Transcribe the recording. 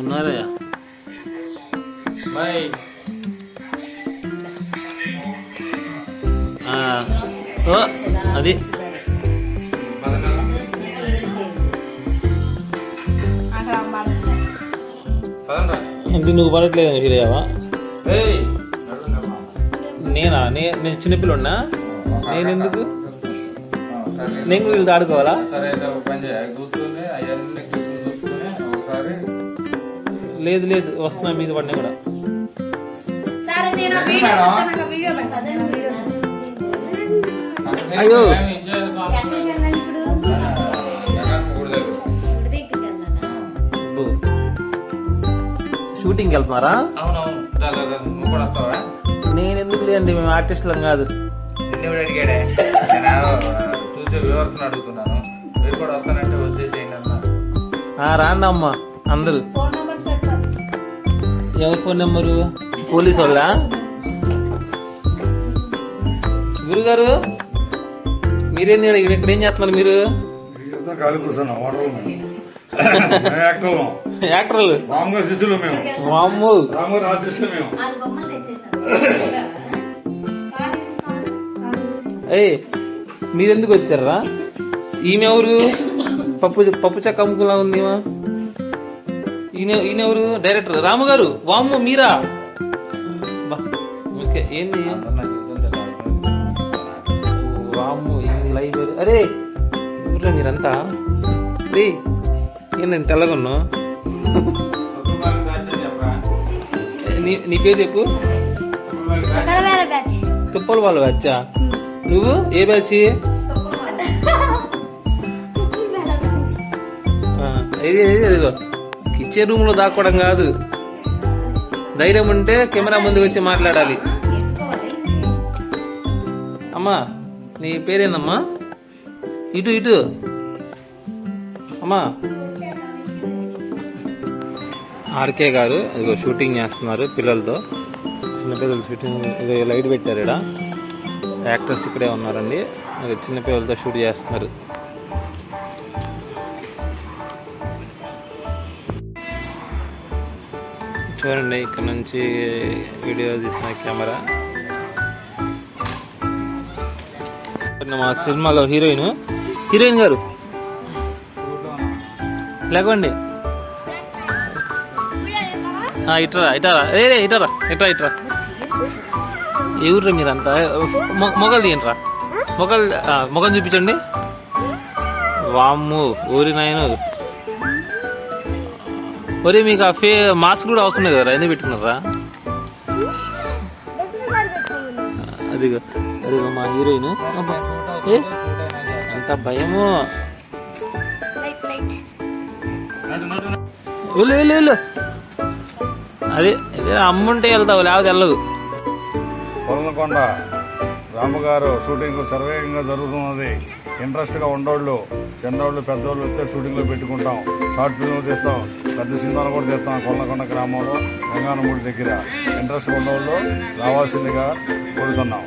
ఉన్నారయ్యా అది ఇంటి నువ్వు పడట్లేదు ఫీల్ అయ్యావా? నేను చిన్నపిల్లన్నా నేను ఎందుకు నేను కూడా వీళ్ళు ఆడుకోవాలా? లేదు లేదు వస్తున్నా మీద పడినా కూడా అయ్యో షూటింగ్కి వెళ్తున్నారా? నేను ఎందుకు లేండి, మేము ఆర్టిస్టులం కాదు. చూసే వ్యూవర్స్ అడుగుతున్నాను, మీరు కూడా వస్తానంటే వచ్చేసేయండి అన్న. రాండి అమ్మా అందరూ. ఎవరి ఫోన్ నెంబరు? పోలీసు వాళ్ళ? గురుగారు మీరేంది ఇక్కడ ఏం చేస్తున్నారు మీరు? యాక్టర్లు వామ్మో. మీరెందుకు వచ్చారా? ఈమె ఎవరు? పప్పు చెక్క అమ్ముకులా ఉంది. ఈయన ఎవరు? డైరెక్టర్ రాము గారు. వామ్మో మీరా? ఓకే ఏంది వామ్మో లైవ్. అరే ఊర్లో మీరంతా ఏంటండి తెల్లగా ఉన్నావు? నీ పేరు చెప్పు. తుప్పల వాళ్ళు బ్యాచా? నువ్వు ఏ బ్యాచ్? ఇదిగో కిచెన్ రూమ్ లో దాక్కోవడం కాదు, ధైర్యం ఉంటే కెమెరా ముందుకు వచ్చి మాట్లాడాలి. అమ్మా నీ పేరేందమ్మా? ఇటు ఇటు అమ్మా. ఆర్కే గారు ఇదిగో షూటింగ్ చేస్తున్నారు పిల్లలతో, చిన్నపిల్లలు షూటింగ్. ఇది లైట్ పెట్టారు ఇక్కడ. యాక్టర్స్ ఇక్కడే ఉన్నారండి, చిన్నపిల్లలతో షూట్ చేస్తున్నారు. చూడండి ఇక్కడ నుంచి వీడియో తీసిన కెమెరా. మా సినిమాలో హీరోయిన్ గారు లేకండి. ఇట్రా ఇటారా ఇటారా ఇట్రా ఇట్రా. ఎవరు మీరంతా? మొగలు తీయండిరా, మొగలు చూపించండి. వామ్ము ఊరి నాయన. ఒరే మీకు ఆ మాస్క్ కూడా అవసరం లేదు కదా, ఎందుకు పెట్టుకున్నారా? అదిగో అదిగో మా హీరోయిన్. అంత భయము. వెళ్ళు వెళ్ళు వెళ్ళు. అదే అదే అమ్ముంటే వెళ్తావు, లేకపోతే వెళ్ళదు. కొలనకొండ రాముగారు షూటింగ్ సర్వేగంగా జరుగుతున్నది. ఇంట్రెస్ట్గా ఉండోళ్ళు, చిన్నోళ్ళు పెద్దోళ్ళు వస్తే షూటింగ్లో పెట్టుకుంటాం. షార్ట్ ఫిల్మ్ తీస్తాం, పెద్ద సినిమాలు కూడా తీస్తాం. కొలనకొండ గ్రామంలో గంగానమూడి దగ్గర ఇంట్రెస్ట్ ఉండోళ్ళు రావాల్సిందిగా కోరుతున్నాం.